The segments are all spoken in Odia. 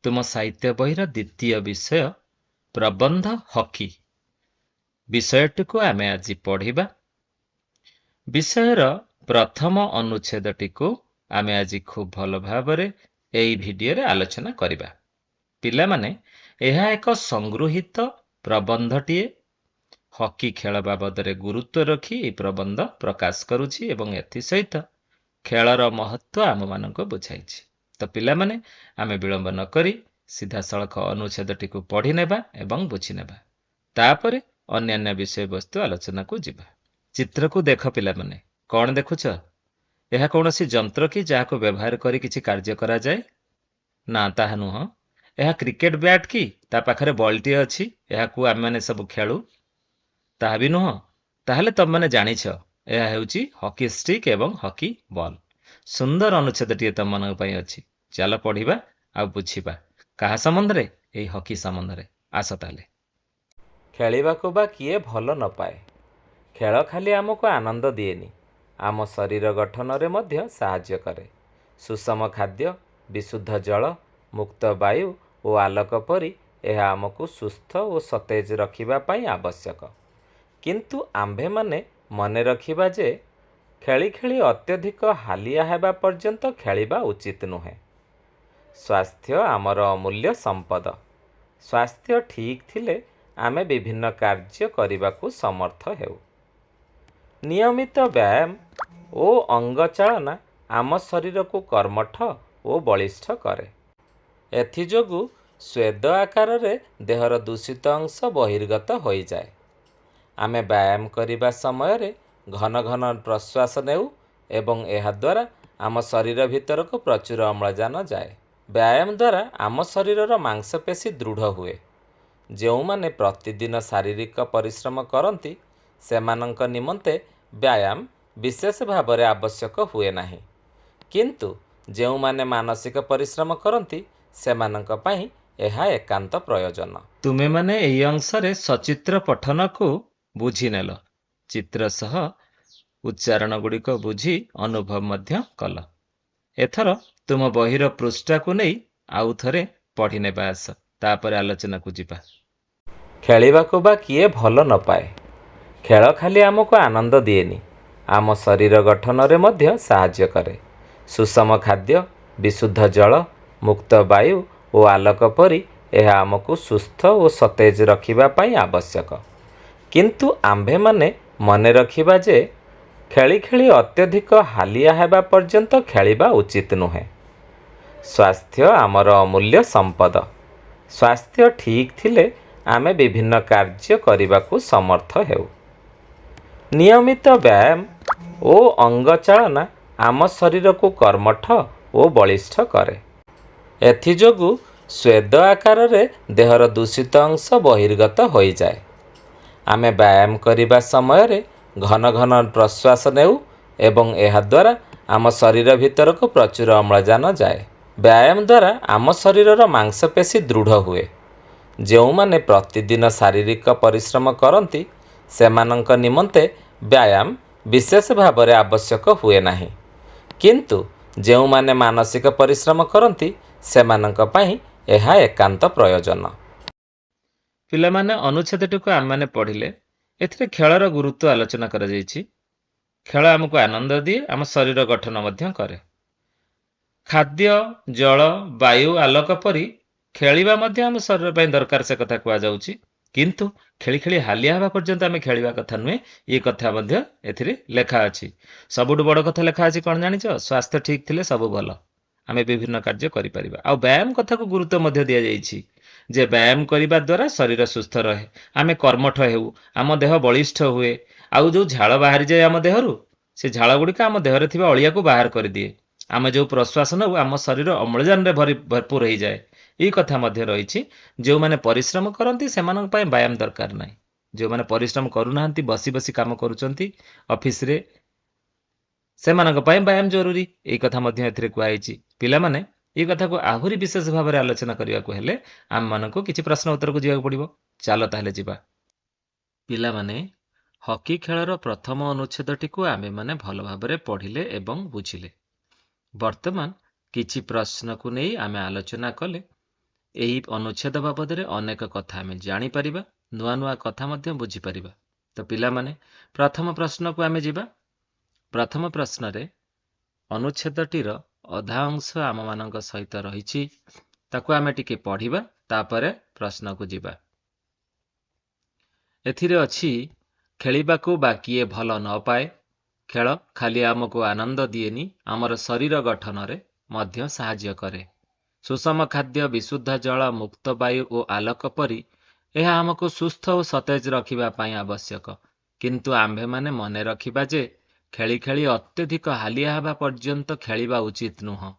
तुम साहित्य बहिर द्वितीय विषय प्रबंध हकी विषयटिକୁ ଆମେ ଆଜି ପଢ଼ିବା। ବିଷୟର ପ୍ରଥମ ଅନୁଚ୍ଛେଦଟିକୁ ଆମେ ଆଜି ଖୁବ୍ ଭଲ ଭାବରେ ଏହି ଭିଡିଓରେ ଆଲୋଚନା କରିବା। ପିଲାମାନେ, ଏହା ଏକ ସଂଗୃହୀତ ପ୍ରବନ୍ଧଟିଏ। ହକି ଖେଳ ବାବଦରେ ଗୁରୁତ୍ୱ ରଖି ଏହି ପ୍ରବନ୍ଧ ପ୍ରକାଶ କରୁଛି ଏବଂ ଏଥିସହିତ ଖେଳର ମହତ୍ତ୍ୱ ଆମମାନଙ୍କୁ ବୁଝାଇଛି। ତ ପିଲାମାନେ, ଆମେ ବିଳମ୍ବ ନ କରି ସିଧାସଳଖ ଅନୁଚ୍ଛେଦଟିକୁ ପଢ଼ି ନେବା ଏବଂ ବୁଝି ନେବା। ତାପରେ ଅନ୍ୟାନ୍ୟ ବିଷୟବସ୍ତୁ ଆଲୋଚନାକୁ ଯିବା। ଚିତ୍ରକୁ ଦେଖ ପିଲାମାନେ, କ'ଣ ଦେଖୁଛ? ଏହା କୌଣସି ଯନ୍ତ୍ର କି ଯାହାକୁ ବ୍ୟବହାର କରି କିଛି କାର୍ଯ୍ୟ କରାଯାଏ? ନା, ତାହା ନୁହଁ। ଏହା କ୍ରିକେଟ ବ୍ୟାଟ୍ କି ତା ପାଖରେ ବଲଟିଏ ଅଛି, ଏହାକୁ ଆମେମାନେ ସବୁ ଖେଳୁ? ତାହା ବି ନୁହଁ। ତାହେଲେ ତମମାନେ ଜାଣିଛ, ଏହା ହେଉଛି ହକି ଷ୍ଟିକ୍ ଏବଂ ହକି ବଲ୍। ସୁନ୍ଦର ଅନୁଚ୍ଛେଦଟିଏ ତମମାନଙ୍କ ପାଇଁ ଅଛି। ଚାଲ ପଢ଼ିବା ଆଉ ବୁଝିବା। କାହା ସମ୍ବନ୍ଧରେ? ଏହି ହକି ସମ୍ବନ୍ଧରେ। ଆସ ତାହେଲେ। ଖେଳିବାକୁ ବା କିଏ ଭଲ ନ ପାଏ? ଖେଳ ଖାଲି ଆମକୁ ଆନନ୍ଦ ଦିଏନି, ଆମ ଶରୀର ଗଠନରେ ମଧ୍ୟ ସାହାଯ୍ୟ କରେ। ସୁଷମ ଖାଦ୍ୟ, ବିଶୁଦ୍ଧ ଜଳ, ମୁକ୍ତ ବାୟୁ ଓ ଆଲୋକ ପରି ଏହା ଆମକୁ ସୁସ୍ଥ ଓ ସତେଜ ରଖିବା ପାଇଁ ଆବଶ୍ୟକ। କିନ୍ତୁ ଆମ୍ଭେମାନେ ମନେ ରଖିବା ଯେ ଖେଳି ଖେଳି ଅତ୍ୟଧିକ ହାଲିଆ ହେବା ପର୍ଯ୍ୟନ୍ତ ଖେଳିବା ଉଚିତ ନୁହେଁ। ସ୍ୱାସ୍ଥ୍ୟ ଆମର ଅମୂଲ୍ୟ ସମ୍ପଦ। ସ୍ୱାସ୍ଥ୍ୟ ଠିକ୍ ଥିଲେ ଆମେ ବିଭିନ୍ନ କାର୍ଯ୍ୟ କରିବାକୁ ସମର୍ଥ ହେଉ। ନିୟମିତ ବ୍ୟାୟାମ ଓ ଅଙ୍ଗଚାଳନା ଆମ ଶରୀରକୁ କର୍ମଠ ଓ ବଳିଷ୍ଠ କରେ। ଏଥିଯୋଗୁଁ ସ୍ୱେଦ ଆକାରରେ ଦେହର ଦୂଷିତ ଅଂଶ ବହିର୍ଗତ ହୋଇଯାଏ। ଆମେ ବ୍ୟାୟାମ କରିବା ସମୟରେ ଘନ ଘନ ପ୍ରଶ୍ୱାସ ନେଉ ଏବଂ ଏହାଦ୍ୱାରା ଆମ ଶରୀର ଭିତରକୁ ପ୍ରଚୁର ଅମ୍ଳଜାନ ଯାଏ। ବ୍ୟାୟାମ ଦ୍ୱାରା ଆମ ଶରୀରର ମାଂସପେଶୀ ଦୃଢ଼ ହୁଏ। ଯେଉଁମାନେ ପ୍ରତିଦିନ ଶାରୀରିକ ପରିଶ୍ରମ କରନ୍ତି, ସେମାନଙ୍କ ନିମନ୍ତେ ବ୍ୟାୟାମ ବିଶେଷ ଭାବରେ ଆବଶ୍ୟକ ହୁଏ ନାହିଁ। କିନ୍ତୁ ଯେଉଁମାନେ ମାନସିକ ପରିଶ୍ରମ କରନ୍ତି, ସେମାନଙ୍କ ପାଇଁ ଏହା ଏକାନ୍ତ ପ୍ରୟୋଜନ। ତୁମେମାନେ ଏହି ଅଂଶରେ ସଚିତ୍ର ପଠନକୁ ବୁଝିନେଲ। ଚିତ୍ର ସହ ଉଚ୍ଚାରଣଗୁଡ଼ିକ ବୁଝି ଅନୁଭବ ମଧ୍ୟ କଲ। ଏଥର ତୁମ ବହିର ପୃଷ୍ଠାକୁ ନେଇ ଆଉ ଥରେ ପଢ଼ି ନେବା। ଆସ, ତାପରେ ଆଲୋଚନାକୁ ଯିବା। ଖେଳିବାକୁ ବା କିଏ ଭଲ ନ ପାଏ? ଖେଳ ଖାଲି ଆମକୁ ଆନନ୍ଦ ଦିଏନି, ଆମ ଶରୀର ଗଠନରେ ମଧ୍ୟ ସାହାଯ୍ୟ କରେ। ସୁଷମ ଖାଦ୍ୟ, ବିଶୁଦ୍ଧ ଜଳ, ମୁକ୍ତ ବାୟୁ ଓ ଆଲୋକ ପରି ଏହା ଆମକୁ ସୁସ୍ଥ ଓ ସତେଜ ରଖିବା ପାଇଁ ଆବଶ୍ୟକ। କିନ୍ତୁ ଆମ୍ଭେମାନେ ମନେ ରଖିବା ଯେ ଖେଳି ଖେଳି ଅତ୍ୟଧିକ ହାଲିଆ ହେବା ପର୍ଯ୍ୟନ୍ତ ଖେଳିବା ଉଚିତ ନୁହେଁ। ସ୍ୱାସ୍ଥ୍ୟ ଆମର ଅମୂଲ୍ୟ ସମ୍ପଦ। ସ୍ୱାସ୍ଥ୍ୟ ଠିକ୍ ଥିଲେ ଆମେ ବିଭିନ୍ନ କାର୍ଯ୍ୟ କରିବାକୁ ସମର୍ଥ ହେଉ। ନିୟମିତ ବ୍ୟାୟାମ ଓ ଅଙ୍ଗଚାଳନା ଆମ ଶରୀରକୁ କର୍ମଠ ଓ ବଳିଷ୍ଠ କରେ। ଏଥିଯୋଗୁଁ ସ୍ୱେଦ ଆକାରରେ ଦେହର ଦୂଷିତ ଅଂଶ ବହିର୍ଗତ ହୋଇଯାଏ। ଆମେ ବ୍ୟାୟାମ କରିବା ସମୟରେ ଘନ ଘନ ପ୍ରଶ୍ୱାସ ନେଉ ଏବଂ ଏହାଦ୍ୱାରା ଆମ ଶରୀର ଭିତରକୁ ପ୍ରଚୁର ଅମ୍ଳଜାନ ଯାଏ। ବ୍ୟାୟାମ ଦ୍ୱାରା ଆମ ଶରୀରର ମାଂସପେଶୀ ଦୃଢ଼ ହୁଏ। ଯେଉଁମାନେ ପ୍ରତିଦିନ ଶାରୀରିକ ପରିଶ୍ରମ କରନ୍ତି, ସେମାନଙ୍କ ନିମନ୍ତେ ବ୍ୟାୟାମ ବିଶେଷ ଭାବରେ ଆବଶ୍ୟକ ହୁଏ ନାହିଁ। କିନ୍ତୁ ଯେଉଁମାନେ ମାନସିକ ପରିଶ୍ରମ କରନ୍ତି, ସେମାନଙ୍କ ପାଇଁ ଏହା ଏକାନ୍ତ ପ୍ରୟୋଜନ। ପିଲାମାନେ, ଅନୁଚ୍ଛେଦଟିକୁ ଆମେମାନେ ପଢ଼ିଲେ। ଏଥିରେ ଖେଳର ଗୁରୁତ୍ୱ ଆଲୋଚନା କରାଯାଇଛି। ଖେଳ ଆମକୁ ଆନନ୍ଦ ଦିଏ, ଆମ ଶରୀର ଗଠନ ମଧ୍ୟ କରେ। ଖାଦ୍ୟ, ଜଳ, ବାୟୁ, ଆଲୋକ ପରି ଖେଳିବା ମଧ୍ୟ ଆମ ଶରୀର ପାଇଁ ଦରକାର, ସେ କଥା କୁହାଯାଉଛି। କିନ୍ତୁ ଖେଳି ଖେଳି ହାଲିଆ ହେବା ପର୍ଯ୍ୟନ୍ତ ଆମେ ଖେଳିବା କଥା ନୁହେଁ, ଏ କଥା ମଧ୍ୟ ଏଥିରେ ଲେଖା ଅଛି। ସବୁଠୁ ବଡ଼ କଥା ଲେଖା ଅଛି କ'ଣ ଜାଣିଛ? ସ୍ୱାସ୍ଥ୍ୟ ଠିକ୍ ଥିଲେ ସବୁ ଭଲ, ଆମେ ବିଭିନ୍ନ କାର୍ଯ୍ୟ କରିପାରିବା। ଆଉ ବ୍ୟାୟାମ କଥାକୁ ଗୁରୁତ୍ୱ ମଧ୍ୟ ଦିଆଯାଇଛି ଯେ ବ୍ୟାୟାମ କରିବା ଦ୍ୱାରା ଶରୀର ସୁସ୍ଥ ରହେ, ଆମେ କର୍ମଠ ହେଉ, ଆମ ଦେହ ବଳିଷ୍ଠ ହୁଏ। ଆଉ ଯେଉଁ ଝାଳ ବାହାରିଯାଏ ଆମ ଦେହରୁ, ସେ ଝାଳ ଗୁଡ଼ିକ ଆମ ଦେହରେ ଥିବା ଅଳିଆକୁ ବାହାର କରିଦିଏ। ଆମେ ଯେଉଁ ପ୍ରଶ୍ୱାସ ନେଉ, ଆମ ଶରୀର ଅମ୍ଳଜାନରେ ଭରପୁର ହେଇଯାଏ। ଏହି କଥା ମଧ୍ୟ ରହିଛି। ଯେଉଁମାନେ ପରିଶ୍ରମ କରନ୍ତି, ସେମାନଙ୍କ ପାଇଁ ବ୍ୟାୟାମ ଦରକାର ନାହିଁ। ଯେଉଁମାନେ ପରିଶ୍ରମ କରୁନାହାନ୍ତି, ବସି ବସି କାମ କରୁଛନ୍ତି ଅଫିସରେ, ସେମାନଙ୍କ ପାଇଁ ବ୍ୟାୟାମ ଜରୁରୀ। ଏହି କଥା ମଧ୍ୟ ଏଥିରେ କୁହାଯାଇଛି। ପିଲାମାନେ, ଏହି କଥାକୁ ଆହୁରି ବିଶେଷ ଭାବରେ ଆଲୋଚନା କରିବାକୁ ହେଲେ ଆମମାନଙ୍କୁ କିଛି ପ୍ରଶ୍ନ ଉତ୍ତରକୁ ଯିବାକୁ ପଡ଼ିବ। ଚାଲ ତାହେଲେ ଯିବା। ପିଲାମାନେ, ହକି ଖେଳର ପ୍ରଥମ ଅନୁଚ୍ଛେଦଟିକୁ ଆମେମାନେ ଭଲ ଭାବରେ ପଢ଼ିଲେ ଏବଂ ବୁଝିଲେ। ବର୍ତ୍ତମାନ କିଛି ପ୍ରଶ୍ନକୁ ନେଇ ଆମେ ଆଲୋଚନା କଲେ ଏହି ଅନୁଚ୍ଛେଦ ବାବଦରେ ଅନେକ କଥା ଆମେ ଜାଣିପାରିବା, ନୂଆ ନୂଆ କଥା ମଧ୍ୟ ବୁଝିପାରିବା। ତ ପିଲାମାନେ, ପ୍ରଥମ ପ୍ରଶ୍ନକୁ ଆମେ ଯିବା। ପ୍ରଥମ ପ୍ରଶ୍ନରେ ଅନୁଚ୍ଛେଦଟିର ଅଧା ଅଂଶ ଆମମାନଙ୍କ ସହିତ ରହିଛି, ତାକୁ ଆମେ ଟିକେ ପଢ଼ିବା, ତାପରେ ପ୍ରଶ୍ନକୁ ଯିବା। ଏଥିରେ ଅଛି, ଖେଳିବାକୁ ବା କିଏ ଭଲ ନ ପାଏ? ଖେଳ ଖାଲି ଆମକୁ ଆନନ୍ଦ ଦିଏନି, ଆମର ଶରୀର ଗଠନରେ ମଧ୍ୟ ସାହାଯ୍ୟ କରେ। ସୁଷମ ଖାଦ୍ୟ, ବିଶୁଦ୍ଧ ଜଳ, ମୁକ୍ତ ବାୟୁ ଓ ଆଲୋକ ପରି ଏହା ଆମକୁ ସୁସ୍ଥ ଓ ସତେଜ ରଖିବା ପାଇଁ ଆବଶ୍ୟକ। କିନ୍ତୁ ଆମ୍ଭେମାନେ ମନେ ରଖିବା ଯେ ଖେଳି ଖେଳି ଅତ୍ୟଧିକ ହାଲିଆ ହେବା ପର୍ଯ୍ୟନ୍ତ ଖେଳିବା ଉଚିତ ନୁହଁ।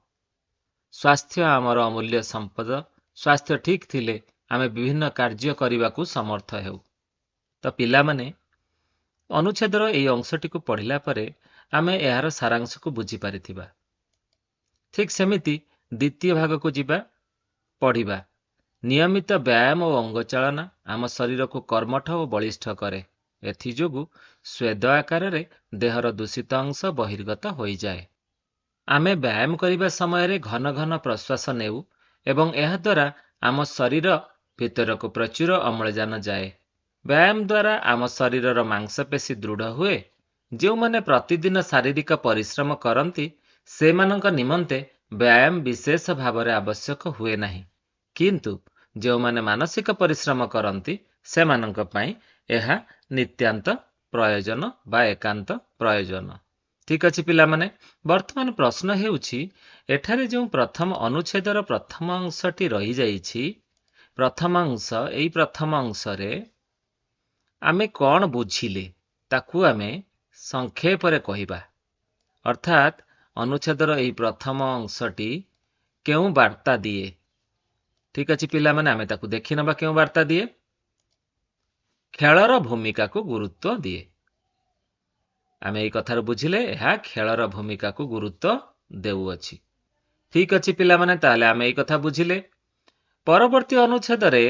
ସ୍ୱାସ୍ଥ୍ୟ ଆମର ଅମୂଲ୍ୟ ସମ୍ପଦ। ସ୍ୱାସ୍ଥ୍ୟ ଠିକ୍ ଥିଲେ ଆମେ ବିଭିନ୍ନ କାର୍ଯ୍ୟ କରିବାକୁ ସମର୍ଥ ହେଉ। ତ ପିଲାମାନେ, ଅନୁଚ୍ଛେଦର ଏହି ଅଂଶଟିକୁ ପଢ଼ିଲା ପରେ ଆମେ ଏହାର ସାରାଂଶକୁ ବୁଝିପାରିଥିବା। ଠିକ୍ ସେମିତି ଦ୍ୱିତୀୟ ଭାଗକୁ ଯିବା, ପଢ଼ିବା। ନିୟମିତ ବ୍ୟାୟାମ ଓ ଅଙ୍ଗଚାଳନା ଆମ ଶରୀରକୁ କର୍ମଠ ଓ ବଳିଷ୍ଠ କରେ। ଏଥିଯୋଗୁଁ ସ୍ୱେଦ ଆକାରରେ ଦେହର ଦୂଷିତ ଅଂଶ ବହିର୍ଗତ ହୋଇଯାଏ। ଆମେ ବ୍ୟାୟାମ କରିବା ସମୟରେ ଘନ ଘନ ପ୍ରଶ୍ୱାସ ନେଉ ଏବଂ ଏହାଦ୍ୱାରା ଆମ ଶରୀର ଭିତରକୁ ପ୍ରଚୁର ଅମ୍ଳଜାନ ଯାଏ। ବ୍ୟାୟାମ ଦ୍ୱାରା ଆମ ଶରୀରର ମାଂସପେଶୀ ଦୃଢ଼ ହୁଏ। ଯେଉଁମାନେ ପ୍ରତିଦିନ ଶାରୀରିକ ପରିଶ୍ରମ କରନ୍ତି ସେମାନଙ୍କ ନିମନ୍ତେ ବ୍ୟାୟାମ ବିଶେଷ ଭାବରେ ଆବଶ୍ୟକ ହୁଏ ନାହିଁ, କିନ୍ତୁ ଯେଉଁମାନେ ମାନସିକ ପରିଶ୍ରମ କରନ୍ତି ସେମାନଙ୍କ ପାଇଁ ଏହା ନିତ୍ୟାନ୍ତ ପ୍ରୟୋଜନ ବା ଏକାନ୍ତ ପ୍ରୟୋଜନ। ଠିକ୍ ଅଛି ପିଲାମାନେ, ବର୍ତ୍ତମାନ ପ୍ରଶ୍ନ ହେଉଛି, ଏଠାରେ ଯେଉଁ ପ୍ରଥମ ଅନୁଚ୍ଛେଦର ପ୍ରଥମ ଅଂଶଟି ରହିଯାଇଛି, ଏଇ ପ୍ରଥମ ଅଂଶରେ ଆମେ କ'ଣ ବୁଝିଲେ ତାକୁ ଆମେ ସଂକ୍ଷେପରେ କହିବା। ଅର୍ଥାତ୍ ଅନୁଚ୍ଛେଦର ଏହି ପ୍ରଥମ ଅଂଶଟି କେଉଁ ବାର୍ତ୍ତା ଦିଏ? ଠିକ୍ ଅଛି ପିଲାମାନେ, ଆମେ ତାକୁ ଦେଖିନେବା। କେଉଁ ବାର୍ତ୍ତା ଦିଏ? ଖେଳର ଭୂମିକାକୁ ଗୁରୁତ୍ୱ ଦିଏ। ଆମେ ଏଇ କଥାରୁ ବୁଝିଲେ ଏହା ଖେଳର ଭୂମିକାକୁ ଗୁରୁତ୍ୱ ଦେଉଅଛି। ଠିକ୍ ଅଛି ପିଲାମାନେ, ତାହେଲେ ଆମେ ଏଇ କଥା ବୁଝିଲେ। ପରବର୍ତ୍ତୀ ଅନୁଚ୍ଛେଦରେ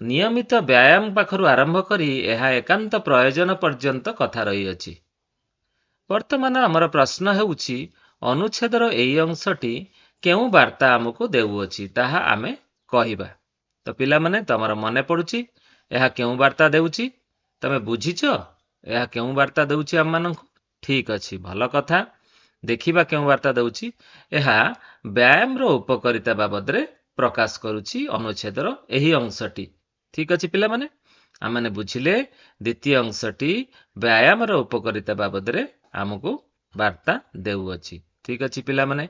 ନିୟମିତ ବ୍ୟାୟାମ ପାଖରୁ ଆରମ୍ଭ କରି ଏହା ଏକାନ୍ତ ପ୍ରୟୋଜନ ପର୍ଯ୍ୟନ୍ତ କଥା ରହିଅଛି। ବର୍ତ୍ତମାନ ଆମର ପ୍ରଶ୍ନ ହେଉଛି, ଅନୁଚ୍ଛେଦର ଏହି ଅଂଶଟି କେଉଁ ବାର୍ତ୍ତା ଆମକୁ ଦେଉଅଛି ତାହା ଆମେ କହିବା। ତ ପିଲାମାନେ, ତମର ମନେ ପଡ଼ୁଛି ଏହା କେଉଁ ବାର୍ତ୍ତା ଦେଉଛି? ତମେ ବୁଝିଛ ଏହା କେଉଁ ବାର୍ତ୍ତା ଦେଉଛି ଆମମାନଙ୍କୁ? ଠିକ୍ ଅଛି, ଭଲ କଥା। ଦେଖିବା କେଉଁ ବାର୍ତ୍ତା ଦେଉଛି। ଏହା ବ୍ୟାୟାମର ଉପକାରିତା ବାବଦରେ ପ୍ରକାଶ କରୁଛି ଅନୁଚ୍ଛେଦର ଏହି ଅଂଶଟି। ଠିକ୍ ଅଛି ପିଲାମାନେ, ଆମମାନେ ବୁଝିଲେ ଦ୍ୱିତୀୟ ଅଂଶଟି ବ୍ୟାୟାମର ଉପକାରିତା ବାବଦରେ ଆମକୁ ବାର୍ତ୍ତା ଦେଉଅଛି। ଠିକ୍ ଅଛି ପିଲାମାନେ,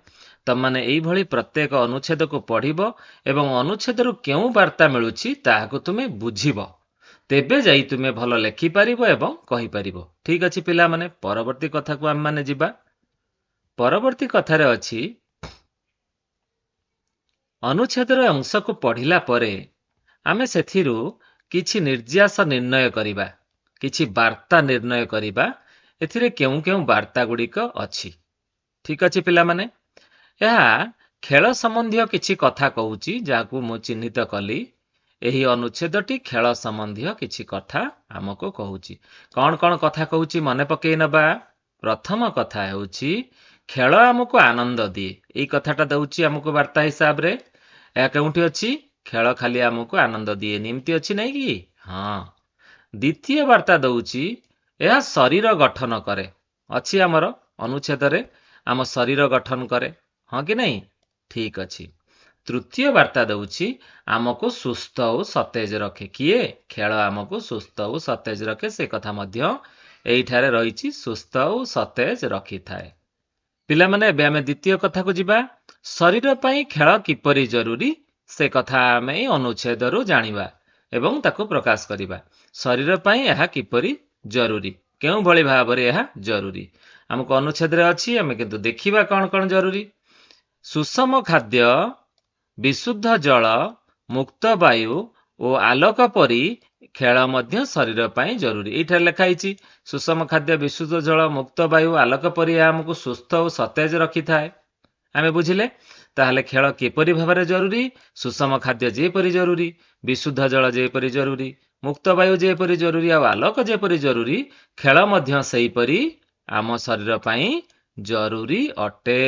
ତମମାନେ ଏଇଭଳି ପ୍ରତ୍ୟେକ ଅନୁଚ୍ଛେଦକୁ ପଢ଼ିବ ଏବଂ ଅନୁଚ୍ଛେଦରୁ କେଉଁ ବାର୍ତ୍ତା ମିଳୁଛି ତାହାକୁ ତୁମେ ବୁଝିବ। ତେବେ ଯାଇ ତୁମେ ଭଲ ଲେଖିପାରିବ ଏବଂ କହିପାରିବ। ଠିକ୍ ଅଛି ପିଲାମାନେ, ପରବର୍ତ୍ତୀ କଥାକୁ ଆମମାନେ ଯିବା। ପରବର୍ତ୍ତୀ କଥାରେ ଅଛି, ଅନୁଚ୍ଛେଦର ଅଂଶକୁ ପଢ଼ିଲା ପରେ ଆମେ ସେଥିରୁ କିଛି ନିର୍ଯାସ ନିର୍ଣ୍ଣୟ କରିବା, କିଛି ବାର୍ତ୍ତା ନିର୍ଣ୍ଣୟ କରିବା। ଏଥିରେ କେଉଁ କେଉଁ ବାର୍ତ୍ତା ଗୁଡ଼ିକ ଅଛି? ଠିକ୍ ଅଛି ପିଲାମାନେ, ଏହା ଖେଳ ସମ୍ବନ୍ଧୀୟ କିଛି କଥା କହୁଛି, ଯାହାକୁ ମୁଁ ଚିହ୍ନିତ କଲି। ଏହି ଅନୁଚ୍ଛେଦଟି ଖେଳ ସମ୍ବନ୍ଧୀୟ କିଛି କଥା ଆମକୁ କହୁଛି। କ'ଣ କ'ଣ କଥା କହୁଛି ମନେ ପକେଇ ନେବା। ପ୍ରଥମ କଥା ହେଉଛି, ଖେଳ ଆମକୁ ଆନନ୍ଦ ଦିଏ। ଏଇ କଥାଟା ଦେଉଛି ଆମକୁ ବାର୍ତ୍ତା ହିସାବରେ। ଏହା କେଉଁଠି ଅଛି? ଖେଳ ଖାଲି ଆମକୁ ଆନନ୍ଦ ଦିଏନି, ଏମିତି ଅଛି ନାଇଁ କି? ହଁ। ଦ୍ୱିତୀୟ ବାର୍ତ୍ତା ଦେଉଛି, ଏହା ଶରୀର ଗଠନ କରେ। ଅଛି ଆମର ଅନୁଚ୍ଛେଦରେ, ଆମ ଶରୀର ଗଠନ କରେ, ହଁ କି ନାହିଁ? ଠିକ୍ ଅଛି। ତୃତୀୟ ବାର୍ତ୍ତା ଦେଉଛି, ଆମକୁ ସୁସ୍ଥ ଓ ସତେଜ ରଖେ। କିଏ? ଖେଳ ଆମକୁ ସୁସ୍ଥ ଓ ସତେଜ ରଖେ, ସେ କଥା ମଧ୍ୟ ଏଇଠାରେ ରହିଛି, ସୁସ୍ଥ ଓ ସତେଜ ରଖିଥାଏ। ପିଲାମାନେ, ଏବେ ଆମେ ଦ୍ୱିତୀୟ କଥାକୁ ଯିବା। ଶରୀର ପାଇଁ ଖେଳ କିପରି ଜରୁରୀ ସେ କଥା ଆମେ ଏହି ଅନୁଚ୍ଛେଦରୁ ଜାଣିବା ଏବଂ ତାକୁ ପ୍ରକାଶ କରିବା। ଶରୀର ପାଇଁ ଏହା କିପରି ଜରୁରୀ, କେଉଁଭଳି ଭାବରେ ଏହା ଜରୁରୀ ଆମକୁ ଅନୁଚ୍ଛେଦରେ ଅଛି। ଆମେ କିନ୍ତୁ ଦେଖିବା କ'ଣ କ'ଣ ଜରୁରୀ। ସୁଷମ ଖାଦ୍ୟ, ବିଶୁଦ୍ଧ ଜଳ, ମୁକ୍ତ ବାୟୁ ଓ ଆଲୋକ ପରି ଖେଳ ମଧ୍ୟ ଶରୀର ପାଇଁ ଜରୁରୀ। ଏଇଠାରେ ଲେଖା ହେଇଛି ସୁଷମ ଖାଦ୍ୟ, ବିଶୁଦ୍ଧ ଜଳ, ମୁକ୍ତ ବାୟୁ, ଆଲୋକ ପରି ଏହା ଆମକୁ ସୁସ୍ଥ ଓ ସତେଜ ରଖିଥାଏ। ଆମେ ବୁଝିଲେ, ତାହେଲେ ଖେଳ କିପରି ଭାବରେ ଜରୁରୀ? ସୁଷମ ଖାଦ୍ୟ ଯେପରି ଜରୁରୀ, ବିଶୁଦ୍ଧ ଜଳ ଯେପରି ଜରୁରୀ, ମୁକ୍ତ ବାୟୁ ଯେପରି ଜରୁରୀ ଆଉ ଆଲୋକ ଯେପରି ଜରୁରୀ, ଖେଳ ମଧ୍ୟ ସେହିପରି ଆମ ଶରୀର ପାଇଁ ଜରୁରୀ ଅଟେ।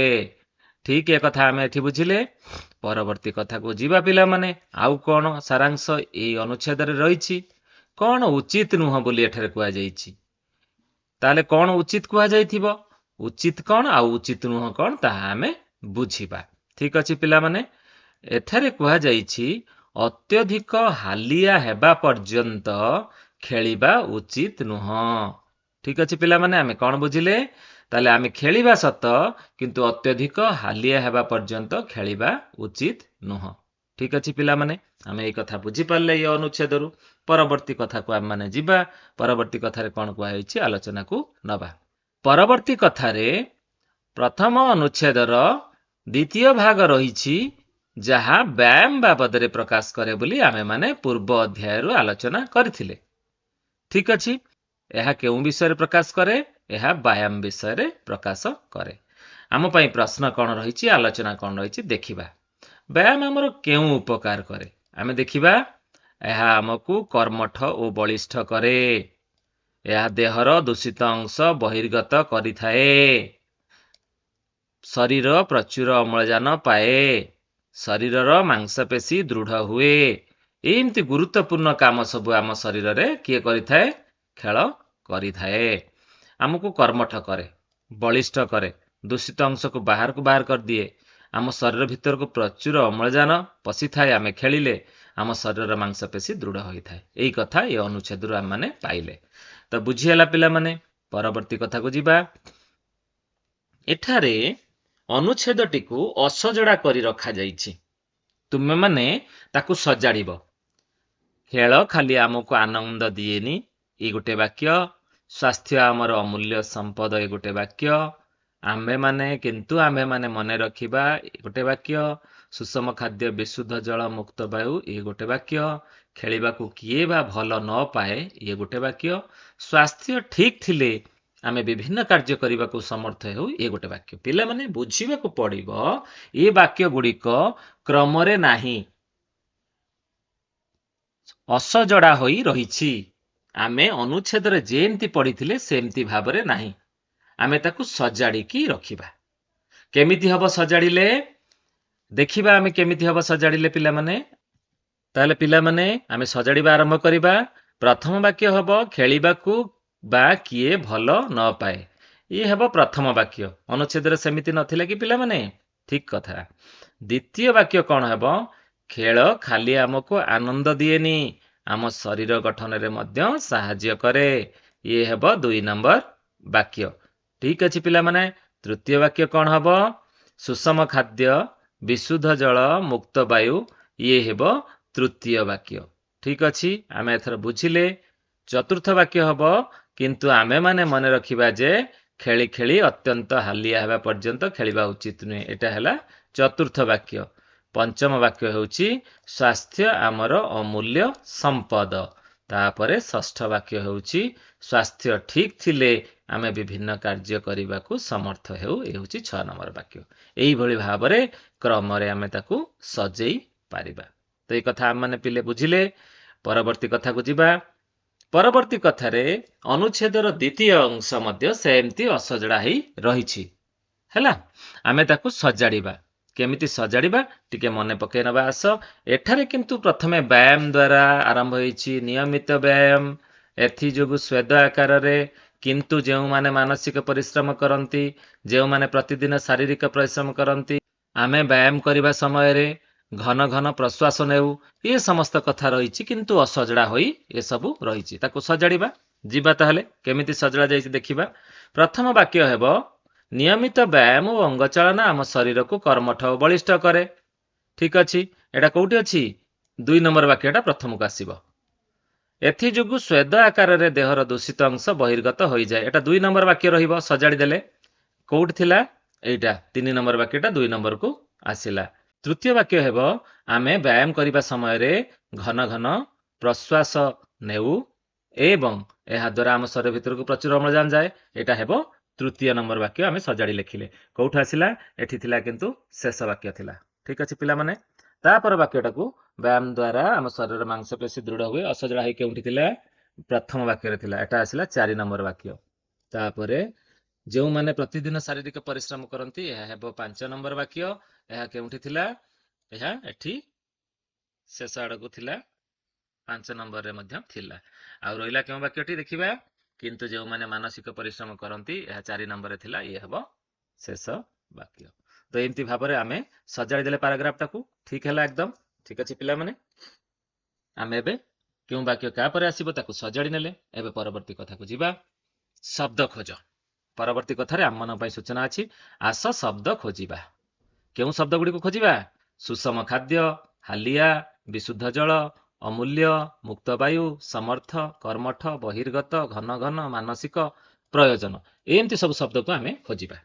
ଠିକ ଏ କଥା ଆମେ ଏଠି ବୁଝିଲେ। ପରବର୍ତ୍ତୀ କଥାକୁ ଯିବା ପିଲାମାନେ। ଆଉ କଣ ସାରାଂଶ ଏଇ ଅନୁଚ୍ଛେଦରେ ରହିଛି? କଣ ଉଚିତ ନୁହଁ ବୋଲି ଏଠାରେ କୁହାଯାଇଛି? ତାହେଲେ କଣ ଉଚିତ କୁହାଯାଇଥିବ? ଉଚିତ କଣ ଆଉ ଉଚିତ ନୁହଁ କଣ ତାହା ଆମେ ବୁଝିବା। ଠିକ ଅଛି ପିଲାମାନେ। ଏଠାରେ କୁହାଯାଇଛି ଅତ୍ୟଧିକ ହାଲିଆ ହେବା ପର୍ଯ୍ୟନ୍ତ ଖେଳିବା ଉଚିତ ନୁହଁ। ଠିକ ଅଛି ପିଲାମାନେ, ଆମେ କଣ ବୁଝିଲେ? ତାହେଲେ ଆମେ ଖେଳିବା ସତ, କିନ୍ତୁ ଅତ୍ୟଧିକ ହାଲିଆ ହେବା ପର୍ଯ୍ୟନ୍ତ ଖେଳିବା ଉଚିତ ନୁହଁ। ଠିକ ଅଛି ପିଲାମାନେ, ଆମେ ଏଇ କଥା ବୁଝିପାରିଲେ ଏଇ ଅନୁଚ୍ଛେଦରୁ। ପରବର୍ତ୍ତୀ କଥାକୁ ଆମେମାନେ ଯିବା। ପରବର୍ତ୍ତୀ କଥାରେ କଣ କୁହାଯାଇଛି ଆଲୋଚନାକୁ ନବା। ପରବର୍ତ୍ତୀ କଥାରେ ପ୍ରଥମ ଅନୁଚ୍ଛେଦର ଦ୍ୱିତୀୟ ଭାଗ ରହିଛି, ଯାହା ବ୍ୟାୟାମ ବାବଦରେ ପ୍ରକାଶ କରେ ବୋଲି ଆମେମାନେ ପୂର୍ବ ଅଧ୍ୟାୟରୁ ଆଲୋଚନା କରିଥିଲେ। ଠିକ ଅଛି। ଏହା କେଉଁ ବିଷୟରେ ପ୍ରକାଶ କରେ? ଏହା ବ୍ୟାୟାମ ବିଷୟରେ ପ୍ରକାଶ କରେ। ଆମ ପାଇଁ ପ୍ରଶ୍ନ କଣ ରହିଛି, ଆଲୋଚନା କଣ ରହିଛି ଦେଖିବା। ବ୍ୟାୟାମ ଆମର କେଉଁ ଉପକାର କରେ? ଆମେ ଦେଖିବା। ଏହା ଆମକୁ କର୍ମଠ ଓ ବଳିଷ୍ଠ କରେ। ଏହା ଦେହର ଦୂଷିତ ଅଂଶ ବହିର୍ଗତ କରିଥାଏ। ଶରୀର ପ୍ରଚୁର ଅମ୍ଳଜାନ ପାଏ। ଶରୀରର ମାଂସପେଶୀ ଦୃଢ ହୁଏ। ଏମିତି ଗୁରୁତ୍ୱପୂର୍ଣ୍ଣ କାମ ସବୁ ଆମ ଶରୀରରେ କିଏ କରିଥାଏ? ଖେଳ କରିଥାଏ। ଆମକୁ କର୍ମଠ କରେ, ବଳିଷ୍ଠ କରେ, ଦୂଷିତ ଅଂଶକୁ ବାହାରକୁ ବାହାର କରିଦିଏ। ଆମ ଶରୀର ଭିତରକୁ ପ୍ରଚୁର ଅମ୍ଳଜାନ ପଶିଥାଏ। ଆମେ ଖେଳିଲେ ଆମ ଶରୀରର ମାଂସପେଶୀ ଦୃଢ ହୋଇଥାଏ। ଏଇ କଥା ଏ ଅନୁଚ୍ଛେଦରୁ ଆମମାନେ ପାଇଲେ। ତ ବୁଝିହେଲା ପିଲାମାନେ। ପରବର୍ତ୍ତୀ କଥାକୁ ଯିବା। ଏଠାରେ ଅନୁଚ୍ଛେଦଟିକୁ ଅସଜଡ଼ା କରି ରଖାଯାଇଛି। ତୁମେମାନେ ତାକୁ ସଜାଡ଼ିବ। ଖେଳ ଖାଲି ଆମକୁ ଆନନ୍ଦ ଦିଏନି, ଏଇ ଗୋଟେ ବାକ୍ୟ। ସ୍ୱାସ୍ଥ୍ୟ ଆମର ଅମୂଲ୍ୟ ସମ୍ପଦ, ଏ ଗୋଟେ ବାକ୍ୟ। ଆମ୍ଭେମାନେ ମନେ ରଖିବା, ଏ ଗୋଟେ ବାକ୍ୟ। ସୁଷମ ଖାଦ୍ୟ, ବିଶୁଦ୍ଧ ଜଳ, ମୁକ୍ତ ବାୟୁ, ଏ ଗୋଟେ ବାକ୍ୟ। ଖେଳିବାକୁ କିଏ ବା ଭଲ ନ ପାଏ, ଇଏ ଗୋଟେ ବାକ୍ୟ। ସ୍ୱାସ୍ଥ୍ୟ ଠିକ ଥିଲେ ଆମେ ବିଭିନ୍ନ କାର୍ଯ୍ୟ କରିବାକୁ ସମର୍ଥ ହେଉ, ଏ ଗୋଟେ ବାକ୍ୟ। ପିଲାମାନେ ବୁଝିବାକୁ ପଡିବ, ଏ ବାକ୍ୟ ଗୁଡ଼ିକ କ୍ରମରେ ନାହିଁ, ଅସଜଡ଼ା ହୋଇ ରହିଛି। ଆମେ ଅନୁଚ୍ଛେଦରେ ଯେମିତି ପଢିଥିଲେ ସେମିତି ଭାବରେ ନାହିଁ। ଆମେ ତାକୁ ସଜାଡ଼ିକି ରଖିବା। କେମିତି ହବ ସଜାଡ଼ିଲେ? ଦେଖିବା ଆମେ କେମିତି ହବ ସଜାଡ଼ିଲେ ପିଲାମାନେ। ତାହେଲେ ପିଲାମାନେ ଆମେ ସଜାଡ଼ିବା ଆରମ୍ଭ କରିବା। ପ୍ରଥମ ବାକ୍ୟ ହବ ଖେଳିବାକୁ ବା କିଏ ଭଲ ନ ପାଏ। ଇଏ ହେବ ପ୍ରଥମ ବାକ୍ୟ। ଅନୁଚ୍ଛେଦରେ ସେମିତି ନଥିଲା କି ପିଲାମାନେ? ଠିକ କଥା। ଦ୍ୱିତୀୟ ବାକ୍ୟ କଣ ହେବ? ଖେଳ ଖାଲି ଆମକୁ ଆନନ୍ଦ ଦିଏନି, ଆମ ଶରୀର ଗଠନରେ ମଧ୍ୟ ସାହାଯ୍ୟ କରେ। ଇଏ ହେବ 2 ନମ୍ବର ବାକ୍ୟ। ଠିକ ଅଛି ପିଲାମାନେ। ତୃତୀୟ ବାକ୍ୟ କଣ ହବ? ସୁଷମ ଖାଦ୍ୟ, ବିଶୁଦ୍ଧ ଜଳ, ମୁକ୍ତ ବାୟୁ, ଇଏ ହେବ ତୃତୀୟ ବାକ୍ୟ। ଠିକ ଅଛି, ଆମେ ଏଥର ବୁଝିଲେ। ଚତୁର୍ଥ ବାକ୍ୟ ହବ କିନ୍ତୁ ଆମେମାନେ ମନେ ରଖିବା ଯେ ଖେଳି ଖେଳି ଅତ୍ୟନ୍ତ ହାଲିଆ ହେବା ପର୍ଯ୍ୟନ୍ତ ଖେଳିବା ଉଚିତ ନୁହେଁ। ଏଟା ହେଲା ଚତୁର୍ଥ ବାକ୍ୟ। ପଞ୍ଚମ ବାକ୍ୟ ହେଉଛି ସ୍ୱାସ୍ଥ୍ୟ ଆମର ଅମୂଲ୍ୟ ସମ୍ପଦ। ତାପରେ ଷଷ୍ଠ ବାକ୍ୟ ହେଉଛି ସ୍ୱାସ୍ଥ୍ୟ ଠିକ ଥିଲେ ଆମେ ବିଭିନ୍ନ କାର୍ଯ୍ୟ କରିବାକୁ ସମର୍ଥ ହେଉ। ଏ ହେଉଛି 6 ନମ୍ବର ବାକ୍ୟ। ଏଇଭଳି ଭାବରେ କ୍ରମରେ ଆମେ ତାକୁ ସଜେଇ ପାରିବା। ତ ଏଇ କଥା ଆମମାନେ ପିଲେ ବୁଝିଲେ। ପରବର୍ତ୍ତୀ କଥାକୁ ଯିବା। ପରବର୍ତ୍ତୀ କଥାରେ ଅନୁଚ୍ଛେଦର ଦ୍ୱିତୀୟ ଅଂଶ ମଧ୍ୟ ସେମିତି ଅସଜଡ଼ା ହେଇ ରହିଛି। ହେଲା, ଆମେ ତାକୁ ସଜାଡ଼ିବା। କେମିତି ସଜାଡ଼ିବା ଟିକେ ମନେ ପକେଇ ନେବା ଆସ। ଏଠାରେ କିନ୍ତୁ ପ୍ରଥମେ ବ୍ୟାୟାମ ଦ୍ୱାରା ଆରମ୍ଭ ହୋଇଛି, ନିୟମିତ ବ୍ୟାୟାମ। ଏଥିଯୋଗୁଁ ସ୍ୱେଦ ଆକାରରେ। କିନ୍ତୁ ଯେଉଁମାନେ ମାନସିକ ପରିଶ୍ରମ କରନ୍ତି, ଯେଉଁମାନେ ପ୍ରତିଦିନ ଶାରୀରିକ ପରିଶ୍ରମ କରନ୍ତି, ଆମେ ବ୍ୟାୟାମ କରିବା ସମୟରେ ଘନ ଘନ ପ୍ରଶ୍ୱାସ ନେଉ, ଏ ସମସ୍ତ କଥା ରହିଛି କିନ୍ତୁ ଅସଜଡ଼ା ହୋଇ ଏସବୁ ରହିଛି। ତାକୁ ସଜାଡ଼ିବା। ଯିବା ତାହେଲେ କେମିତି ସଜଡ଼ା ଯାଇଛି ଦେଖିବା। ପ୍ରଥମ ବାକ୍ୟ ହେବ ନିୟମିତ ବ୍ୟାୟାମ ଓ ଅଙ୍ଗଚାଳନା ଆମ ଶରୀରକୁ କର୍ମଠ ଓ ବଳିଷ୍ଠ କରେ। ଠିକ ଅଛି, ଏଟା କୋଉଠି ଅଛି? 2 ନମ୍ବର ବାକ୍ୟଟା ପ୍ରଥମକୁ ଆସିବ। ଏଥିଯୋଗୁଁ ସ୍ୱେଦ ଆକାରରେ ଦେହର ଦୂଷିତ ଅଂଶ ବହିର୍ଗତ ହୋଇଯାଏ। ଏଟା 2 ନମ୍ବର ବାକ୍ୟ ରହିବ। ସଜାଡ଼ି ଦେଲେ କୋଉଠି ଥିଲା? ଏଇଟା 3 ନମ୍ବର ବାକ୍ୟଟା 2 ନମ୍ବରକୁ ଆସିଲା। ତୃତୀୟ ବାକ୍ୟ ହେବ ଆମେ ବ୍ୟାୟାମ କରିବା ସମୟରେ ଘନ ଘନ ପ୍ରଶ୍ୱାସ ନେଉ ଏବଂ ଏହା ଦ୍ୱାରା ଆମ ଶରୀର ଭିତରକୁ ପ୍ରଚୁର ଅମ୍ଳଜାନ ଯାଏ। ଏଟା ହେବ ତୃତୀୟ ନମ୍ବର ବାକ୍ୟ। ଆମେ ସଜାଡ଼ି ଲେଖିଲେ କୋଉଠୁ ଆସିଲା? ଏଠି ଥିଲା କିନ୍ତୁ ଶେଷ ବାକ୍ୟ ଥିଲା। ଠିକ ଅଛି ପିଲାମାନେ। ତାପର ବାକ୍ୟଟାକୁ ବ୍ୟାୟାମ ଦ୍ୱାରା ଆମ ଶରୀରର ମାଂସପେଶୀ ଦୃଢ ହୁଏ, ଅସଜଡ଼ା ହେଇ କେଉଁଠି ଥିଲା? ପ୍ରଥମ ବାକ୍ୟରେ ଥିଲା। ଏଟା ଆସିଲା 4 ନମ୍ବର ବାକ୍ୟ। ତାପରେ ଯେଉଁମାନେ ପ୍ରତିଦିନ ଶାରୀରିକ ପରିଶ୍ରମ କରନ୍ତି, ଏହା ହେବ 5 ନମ୍ବର ବାକ୍ୟ। ଏହା କେଉଁଠି ଥିଲା? ଏହା ଏଠି ଶେଷ ଆଡକୁ ଥିଲା, 5 ନମ୍ବରରେ ମଧ୍ୟ ଥିଲା। ଆଉ ରହିଲା କେଉଁ ବାକ୍ୟଟି ଦେଖିବା? କିନ୍ତୁ ଯେଉଁମାନେ ମାନସିକ ପରିଶ୍ରମ କରନ୍ତି, ଏହା 4 ନମ୍ବରରେ ଥିଲା। ଇଏ ହେବ ଶେଷ ବାକ୍ୟ। ତ ଏମିତି ଭାବରେ ଆମେ ସଜାଡ଼ି ଦେଲେ ପାରାଗ୍ରାଫଟାକୁ। ଠିକ ହେଲା ଏକଦମ। ଠିକ ଅଛି ପିଲାମାନେ, ଆମେ ଏବେ କେଉଁ ବାକ୍ୟ କାପରେ ଆସିବ ତାକୁ ସଜାଡ଼ି ନେଲେ। ଏବେ ପରବର୍ତ୍ତୀ କଥାକୁ ଯିବା। ଶବ୍ଦ ଖୋଜ। ପରବର୍ତ୍ତୀ କଥାରେ ଆମମାନଙ୍କ ପାଇଁ ସୂଚନା ଅଛି। ଆସ ଶବ୍ଦ ଖୋଜିବା। କେଉଁ ଶବ୍ଦ ଗୁଡ଼ିକୁ ଖୋଜିବା? ସୁଷମ ଖାଦ୍ୟ, ହାଲିଆ, ବିଶୁଦ୍ଧ ଜଳ, ଅମୂଲ୍ୟ, ମୁକ୍ତବାୟୁ, ସମର୍ଥ, କର୍ମଠ, ବହିର୍ଗତ, ଘନ ଘନ, ମାନସିକ, ପ୍ରୟୋଜନ, ଏମିତି ସବୁ ଶବ୍ଦକୁ ଆମେ ଖୋଜିବା।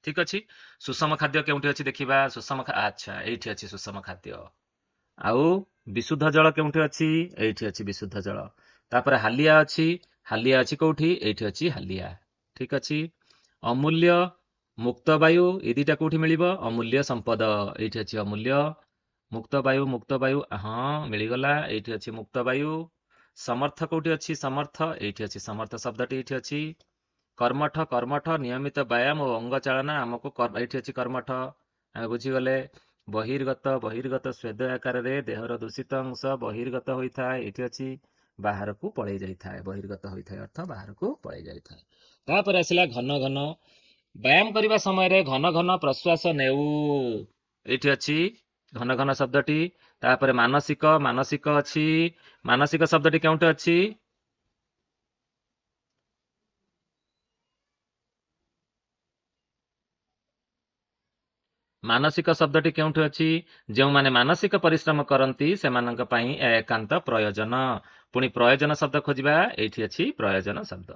ଠିକ ଅଛି। ସୁଷମ ଖାଦ୍ୟ କେଉଁଠି ଅଛି ଦେଖିବା। ଆଚ୍ଛା, ଏଇଠି ଅଛି ସୁଷମ ଖାଦ୍ୟ। ଆଉ ବିଶୁଦ୍ଧ ଜଳ କେଉଁଠି ଅଛି? ଏଇଠି ଅଛି ବିଶୁଦ୍ଧ ଜଳ। ତାପରେ ହାଲିଆ ଅଛି କୋଉଠି? ଏଇଠି ଅଛି ହାଲିଆ। ଠିକ ଅଛି। ଅମୂଲ୍ୟ, ମୁକ୍ତବାୟୁ, ଏ ଦିଟା କୋଉଠି ମିଳିବ? ଅମୂଲ୍ୟ ସମ୍ପଦ। ଏଇଠି ଅଛି ଅମୂଲ୍ୟ। ମୁକ୍ତବାୟୁ, ହଁ ମିଳିଗଲା। ଏଇଠି ଅଛି ମୁକ୍ତବାୟୁ। ସମର୍ଥ କୋଉଠି ଅଛି? ସମର୍ଥ, ଏଇଠି ଅଛି ସମର୍ଥ ଶବ୍ଦଟି ଏଇଠି ଅଛି। କର୍ମଠ, ନିୟମିତ ବ୍ୟାୟାମ ଓ ଅଙ୍ଗ ଚାଳନା ଆମକୁ, ଏଇଠି ଅଛି କର୍ମଠ। ଆମେ ବୁଝିଗଲେ। ବହିର୍ଗତ ସ୍ୱେଦ ଆକାରରେ ଦେହର ଦୂଷିତ ଅଂଶ ବହିର୍ଗତ ହୋଇଥାଏ। ଏଇଠି ଅଛି ବାହାରକୁ ପଳେଇ ଯାଇଥାଏ। ବହିର୍ଗତ ହୋଇଥାଏ ଅର୍ଥ ବାହାରକୁ ପଳେଇ ଯାଇଥାଏ। ତାପରେ ଆସିଲା ଘନ ଘନ। ବ୍ୟାୟାମ କରିବା ସମୟରେ ଘନ ଘନ ପ୍ରଶ୍ୱାସ ନେଉ। ଏଇଠି ଅଛି ଘନ ଘନ ଶବ୍ଦଟି। ତାପରେ ମାନସିକ ଅଛି। ମାନସିକ ଶବ୍ଦଟି କେଉଁଠି ଅଛି? ମାନସିକ ଶବ୍ଦଟି କେଉଁଠି ଅଛି? ଯେଉଁମାନେ ମାନସିକ ପରିଶ୍ରମ କରନ୍ତି ସେମାନଙ୍କ ପାଇଁ ଏକାନ୍ତ ପ୍ରୟୋଜନ। ପୁଣି ପ୍ରୟୋଜନ ଶବ୍ଦ ଖୋଜିବା। ଏଇଠି ଅଛି ପ୍ରୟୋଜନ ଶବ୍ଦ।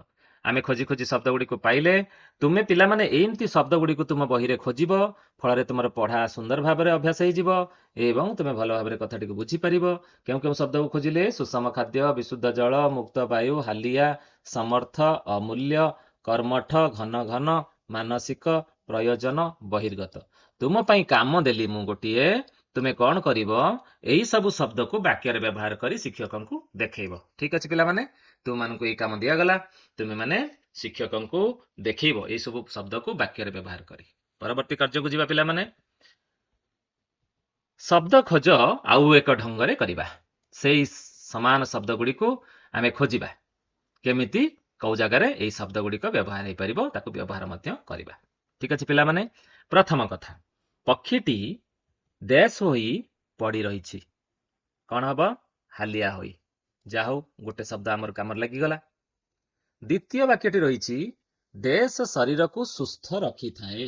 ଆମେ ଖୋଜି ଖୋଜି ଶବ୍ଦ ଗୁଡ଼ିକୁ ପାଇଲେ। ତୁମେ ପିଲାମାନେ ଏମିତି ଶବ୍ଦ ଗୁଡ଼ିକୁ ତୁମ ବହିରେ ଖୋଜିବ। ଫଳରେ ତୁମର ପଢା ସୁନ୍ଦର ଭାବରେ ଅଭ୍ୟାସ ହେଇଯିବ ଏବଂ ତୁମେ ଭଲ ଭାବରେ କଥାଟିକୁ ବୁଝିପାରିବ। କେଉଁ କେଉଁ ଶବ୍ଦକୁ ଖୋଜିଲେ? ସୁଷମ ଖାଦ୍ୟ, ବିଶୁଦ୍ଧ ଜଳ, ମୁକ୍ତ ବାୟୁ, ହାଲିଆ, ସମର୍ଥ, ଅମୂଲ୍ୟ, କର୍ମଠ, ଘନ ଘନ, ମାନସିକ, ପ୍ରୟୋଜନ, ବହିର୍ଗତ। ତୁମ ପାଇଁ କାମ ଦେଲି ମୁଁ ଗୋଟିଏ। ତୁମେ କଣ କରିବ? ଏଇ ସବୁ ଶବ୍ଦକୁ ବାକ୍ୟରେ ବ୍ୟବହାର କରି ଶିକ୍ଷକଙ୍କୁ ଦେଖେଇବ। ଠିକ ଅଛି ପିଲାମାନେ, ତୁମମାନଙ୍କୁ ଏଇ କାମ ଦିଆଗଲା। ତୁମେ ମାନେ ଶିକ୍ଷକଙ୍କୁ ଦେଖେଇବ ଏଇ ସବୁ ଶବ୍ଦକୁ ବାକ୍ୟରେ ବ୍ୟବହାର କରି। ପରବର୍ତ୍ତୀ କାର୍ଯ୍ୟକୁ ଯିବା ପିଲାମାନେ। ଶବ୍ଦ ଖୋଜ ଆଉ ଏକ ଢଙ୍ଗରେ କରିବା। ସେଇ ସମାନ ଶବ୍ଦ ଗୁଡ଼ିକୁ ଆମେ ଖୋଜିବା। କେମିତି କୋଉ ଜାଗାରେ ଏଇ ଶବ୍ଦ ଗୁଡ଼ିକ ବ୍ୟବହାର ହେଇପାରିବ ତାକୁ ବ୍ୟବହାର ମଧ୍ୟ କରିବା। ଠିକ ଅଛି ପିଲାମାନେ, ପ୍ରଥମ କଥା, ପକ୍ଷୀଟି ଡ୍ୟାସ୍ ହୋଇ ପଡି ରହିଛି। କଣ ହବ? ହାଲିଆ ହୋଇ। ଯାହା ହଉ ଗୋଟେ ଶବ୍ଦ ଆମର କାମରେ ଲାଗିଗଲା। ଦ୍ୱିତୀୟ ବାକ୍ୟଟି ରହିଛି, ଡ୍ୟାସ୍ ଶରୀରକୁ ସୁସ୍ଥ ରଖିଥାଏ।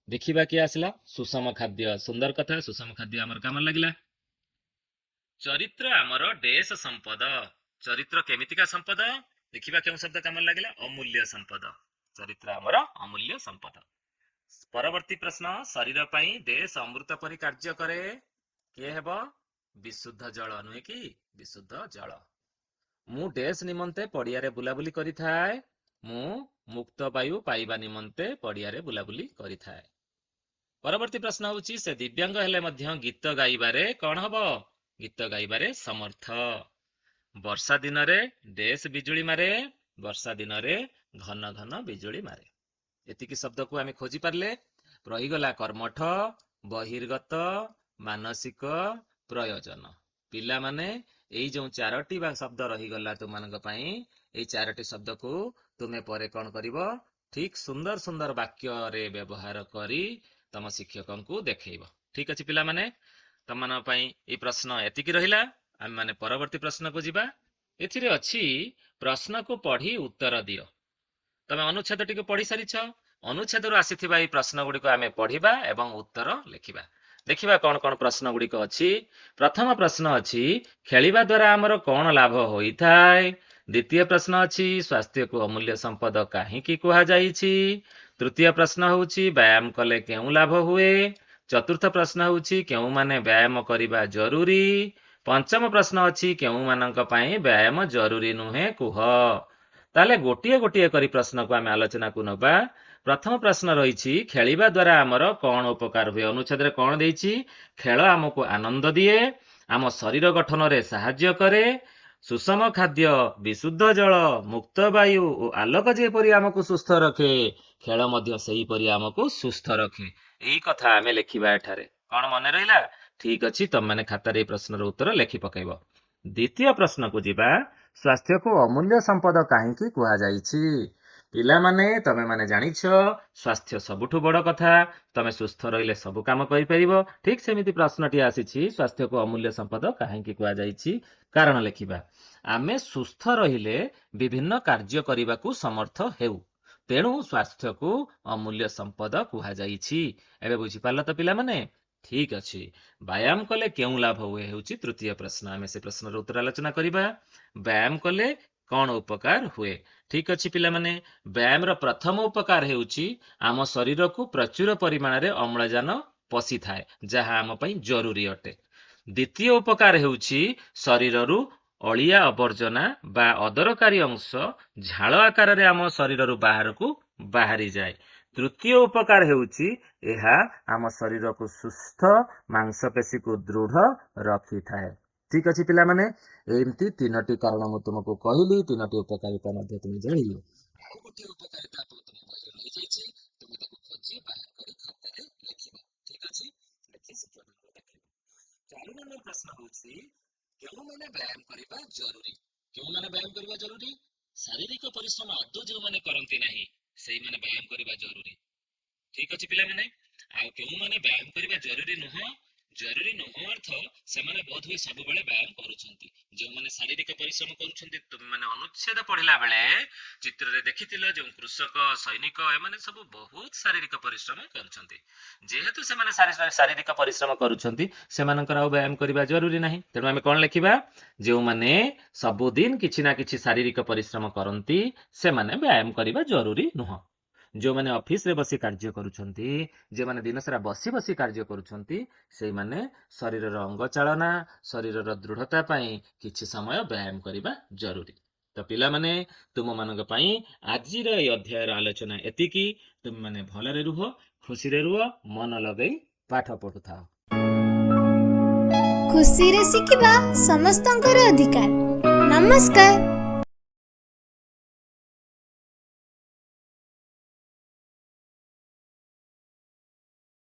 ଦେଖିବା କିଏ ଆସିଲା? ସୁଷମ ଖାଦ୍ୟ। ସୁନ୍ଦର କଥା, ସୁଷମ ଖାଦ୍ୟ ଆମର କାମରେ ଲାଗିଲା। ଚରିତ୍ର ଆମର ଡ୍ୟାସ୍ ସମ୍ପଦ। ଚରିତ୍ର କେମିତିକା ସମ୍ପଦ? ଦେଖିବା କେଉଁ ଶବ୍ଦ କାମରେ ଲାଗିଲା? ଅମୂଲ୍ୟ ସମ୍ପଦ। ଚରିତ୍ର ଆମର ଅମୂଲ୍ୟ ସମ୍ପଦ। ପରବର୍ତ୍ତୀ ପ୍ରଶ୍ନ, ଶରୀର ପାଇଁ ଡ୍ୟାସ୍ ଅମୃତ ପରି କାର୍ଯ୍ୟ କରେ। କିଏ ହେବ? ବିଶୁଦ୍ଧ ଜଳ, ନୁହେଁ କି? ବିଶୁଦ୍ଧ ଜଳ। ମୁଁ ଡ୍ୟାସ୍ ନିମନ୍ତେ ପଡ଼ିଆରେ ବୁଲାବୁଲି କରିଥାଏ। ମୁଁ ମୁକ୍ତ ବାୟୁ ପାଇବା ନିମନ୍ତେ ପଡ଼ିଆରେ ବୁଲାବୁଲି କରିଥାଏ। ପରବର୍ତ୍ତୀ ପ୍ରଶ୍ନ ହେଉଛି, ସେ ଦିବ୍ୟାଙ୍ଗ ହେଲେ ମଧ୍ୟ ଗୀତ ଗାଇବାରେ କଣ ହବ? ଗୀତ ଗାଇବାରେ ସମର୍ଥ। ବର୍ଷା ଦିନରେ ଡ୍ୟାସ୍ ବିଜୁଳି ମାରେ। ବର୍ଷା ଦିନରେ ଘନ ଘନ ବିଜୁଳି ମାରେ। ଏତିକି ଶବ୍ଦକୁ ଆମେ ଖୋଜି ପାରିଲେ। ରହିଗଲା କର୍ମଠ, ବହିର୍ଗତ, ମାନସିକ, ପ୍ରୟୋଜନ। ପିଲାମାନେ ଏଇ ଯୋଉ 4ଟି ଶବ୍ଦ ରହିଗଲା ତୁମମାନଙ୍କ ପାଇଁ, ଏଇ 4ଟି ଶବ୍ଦକୁ ତୁମେ ପରେ କଣ କରିବ? ଠିକ ସୁନ୍ଦର ସୁନ୍ଦର ବାକ୍ୟରେ ବ୍ୟବହାର କରି ତମ ଶିକ୍ଷକଙ୍କୁ ଦେଖେଇବ। ଠିକ ଅଛି ପିଲାମାନେ, ତମମାନଙ୍କ ପାଇଁ ଏଇ ପ୍ରଶ୍ନ ଏତିକି ରହିଲା। ଆମେ ମାନେ ପରବର୍ତ୍ତୀ ପ୍ରଶ୍ନକୁ ଯିବା। ଏଥିରେ ଅଛି, ପ୍ରଶ୍ନକୁ ପଢି ଉତ୍ତର ଦିଅ। ତମେ ଅନୁଚ୍ଛେଦଟିକୁ ପଢି ସାରିଛ। ଅନୁଚ୍ଛେଦରୁ ଆସିଥିବା ଏଇ ପ୍ରଶ୍ନ ଗୁଡ଼ିକ ଆମେ ପଢିବା ଏବଂ ଉତ୍ତର ଲେଖିବା। ଦେଖିବା କଣ କଣ ପ୍ରଶ୍ନ ଗୁଡ଼ିକ ଅଛି। ପ୍ରଥମ ପ୍ରଶ୍ନ ଅଛି, ଖେଳିବା ଦ୍ୱାରା ଆମର କଣ ଲାଭ ହୋଇଥାଏ? ଦ୍ୱିତୀୟ ପ୍ରଶ୍ନ ଅଛି, ସ୍ୱାସ୍ଥ୍ୟକୁ ଅମୂଲ୍ୟ ସମ୍ପଦ କାହିଁକି କୁହାଯାଇଛି? ତୃତୀୟ ପ୍ରଶ୍ନ ହେଉଛି, ବ୍ୟାୟାମ କଲେ କେଉଁ ଲାଭ ହୁଏ? ଚତୁର୍ଥ ପ୍ରଶ୍ନ ହେଉଛି, କେଉଁମାନେ ବ୍ୟାୟାମ କରିବା ଜରୁରୀ? ପଞ୍ଚମ ପ୍ରଶ୍ନ ଅଛି, କେଉଁମାନଙ୍କ ପାଇଁ ବ୍ୟାୟାମ ଜରୁରୀ ନୁହେଁ କୁହ। ତାହେଲେ ଗୋଟିଏ ଗୋଟିଏ କରି ପ୍ରଶ୍ନକୁ ଆମେ ଆଲୋଚନାକୁ ନବା। ପ୍ରଥମ ପ୍ରଶ୍ନ ରହିଛି, ଖେଳିବା ଦ୍ୱାରା ଆମର କଣ ଉପକାର ହୁଏ? ଅନୁଚ୍ଛେଦରେ କଣ ଦେଇଛି? ଖେଳ ଆମକୁ ଆନନ୍ଦ ଦିଏ, ଆମ ଶରୀର ଗଠନରେ ସାହାଯ୍ୟ କରେ, ସୁଷମ ଖାଦ୍ୟ, ବିଶୁଦ୍ଧ ଜଳ, ମୁକ୍ତ ବାୟୁ ଓ ଆଲୋକ ଯେପରି ଆମକୁ ସୁସ୍ଥ ରଖେ, ଖେଳ ମଧ୍ୟ ସେହିପରି ଆମକୁ ସୁସ୍ଥ ରଖେ। ଏଇ କଥା ଆମେ ଲେଖିବା ଏଠାରେ। କଣ ମନେ ରହିଲା? ଠିକ ଅଛି, ତମମାନେ ଖାତାରେ ଏଇ ପ୍ରଶ୍ନର ଉତ୍ତର ଲେଖି ପକାଇବ। ଦ୍ୱିତୀୟ ପ୍ରଶ୍ନକୁ ଯିବା। ସ୍ୱାସ୍ଥ୍ୟକୁ ଅମୂଲ୍ୟ ସମ୍ପଦ କାହିଁକି କୁହାଯାଇଛି? ପିଲାମାନେ, ତମେମାନେ ଜାଣିଛ ସ୍ୱାସ୍ଥ୍ୟ ସବୁଠୁ ବଡ କଥା। ତମେ ସୁସ୍ଥ ରହିଲେ ସବୁ କାମ କରିପାରିବ। ଠିକ ସେମିତି ପ୍ରଶ୍ନଟି ଆସିଛି, ସ୍ୱାସ୍ଥ୍ୟକୁ ଅମୂଲ୍ୟ ସମ୍ପଦ କାହିଁକି କୁହାଯାଇଛି? କାରଣ ଲେଖିବା। ଆମେ ସୁସ୍ଥ ରହିଲେ ବିଭିନ୍ନ କାର୍ଯ୍ୟ କରିବାକୁ ସମର୍ଥ ହେଉ। ତେଣୁ ସ୍ୱାସ୍ଥ୍ୟକୁ ଅମୂଲ୍ୟ ସମ୍ପଦ କୁହାଯାଇଛି। ଏବେ ବୁଝିପାରିଲ ତ ପିଲାମାନେ? ଠିକ ଅଛି। ବ୍ୟାୟାମ କଲେ କେଉଁ ଲାଭ ହୁଏ ହେଉଛି ତୃତୀୟ ପ୍ରଶ୍ନ। ଆମେ ସେ ପ୍ରଶ୍ନର ଉତ୍ତର ଆଲୋଚନା କରିବା। ବ୍ୟାୟାମ କଲେ କଣ ଉପକାର ହୁଏ? ଠିକ ଅଛି ପିଲାମାନେ, ବ୍ୟାୟାମର ପ୍ରଥମ ଉପକାର ହେଉଛି ଆମ ଶରୀରକୁ ପ୍ରଚୁର ପରିମାଣରେ ଅମ୍ଳଜାନ ପଶିଥାଏ, ଯାହା ଆମ ପାଇଁ ଜରୁରୀ ଅଟେ। ଦ୍ୱିତୀୟ ଉପକାର ହେଉଛି ଶରୀରରୁ ଅଳିଆ ଆବର୍ଜନା ବା ଅଦରକାରୀ ଅଂଶ ଝାଳ ଆକାରରେ ଆମ ଶରୀରରୁ ବାହାରକୁ ବାହାରିଯାଏ। ତୃତୀୟ ଉପକାର ହେଉଛି ଏହା ଆମ ଶରୀରକୁ ସୁସ୍ଥ, ମାଂସପେଶୀକୁ ଦୃଢ ରଖିଥାଏ। ଠିକ ଅଛି ପିଲାମାନେ, ଏମିତି ତିନୋଟି କାରଣ ମୁଁ ତୁମକୁ କହିଲି, ତିନୋଟି ଉପକାରିତା ମଧ୍ୟ ତୁମେ ଜାଣିଲ। ଆଉ ଗୋଟିଏ ଉପକାରିତା ତୁମ ବହିରେ ରହିଯାଇଛି, ତୁମେ ତାକୁ ଖୋଜି ବାହାର କରି ଖାତାରେ ଲେଖିବ। ଠିକ ଅଛି, ଲେଖି ଶିକ୍ଷକଙ୍କୁ ଦେଖାଇବ। 4 ନମ୍ବର ପ୍ରଶ୍ନ ହେଉଛି, କେଉଁମାନେ ବ୍ୟାୟାମ କରିବା ଜରୁରୀ? କେଉଁମାନେ ବ୍ୟାୟାମ କରିବା ଜରୁରୀ? ଶାରୀରିକ ପରିଶ୍ରମ ଆଦୌ ଯେଉଁମାନେ କରନ୍ତି ନାହିଁ, ସେଇମାନେ ବ୍ୟାୟାମ କରିବା ଜରୁରୀ। ଠିକ ଅଛି ପିଲାମାନେ, ଆଉ କେଉଁମାନେ ବ୍ୟାୟାମ କରିବା ଜରୁରୀ ନୁହଁ? ଜରୁରୀ ନୁହଁ ଅର୍ଥ ସେମାନେ ବୋଧହୁଏ ସବୁବେଳେ ବ୍ୟାୟାମ କରୁଛନ୍ତି। ଯେଉଁମାନେ ଶାରୀରିକ ପରିଶ୍ରମ କରୁଛନ୍ତି, ତୁମେମାନେ ଅନୁଚ୍ଛେଦ ପଢିଲା ବେଳେ ଚିତ୍ରରେ ଦେଖିଥିଲ, ଯେଉଁ କୃଷକ, ସୈନିକ, ଏମାନେ ସବୁ ବହୁତ ଶାରୀରିକ ପରିଶ୍ରମ କରୁଛନ୍ତି। ଯେହେତୁ ସେମାନେ ଶାରୀରିକ ପରିଶ୍ରମ କରୁଛନ୍ତି, ସେମାନଙ୍କର ଆଉ ବ୍ୟାୟାମ କରିବା ଜରୁରୀ ନାହିଁ। ତେଣୁ ଆମେ କଣ ଲେଖିବା? ଯେଉଁମାନେ ସବୁଦିନ କିଛି ନା କିଛି ଶାରୀରିକ ପରିଶ୍ରମ କରନ୍ତି, ସେମାନେ ବ୍ୟାୟାମ କରିବା ଜରୁରୀ ନୁହଁ। ଯେଉଁମାନେ ଅଫିସରେ ବସି କାର୍ଯ୍ୟ କରୁଛନ୍ତି, ଯେଉଁମାନେ ଦିନସାରା ବସି ବସି କାର୍ଯ୍ୟ କରୁଛନ୍ତି, ସେଇମାନେ ଶରୀରର ଅଙ୍ଗଚାଳନା, ଶରୀରର ଦୃଢତା ପାଇଁ କିଛି ସମୟ ବ୍ୟାୟାମ କରିବା ଜରୁରୀ। ତ ପିଲାମାନେ, ତୁମମାନଙ୍କ ପାଇଁ ଆଜିର ଏହି ଅଧ୍ୟାୟର ଆଲୋଚନା ଏତିକି। ତୁମମାନେ ଭଲରେ ରୁହ, ଖୁସିରେ ରୁହ, ମନ ଲଗେଇ ପାଠ ପଢୁଥାଅ। ଖୁସିରେ ଶିଖିବା ସମସ୍ତଙ୍କର ଅଧିକାର। ନମସ୍କାର।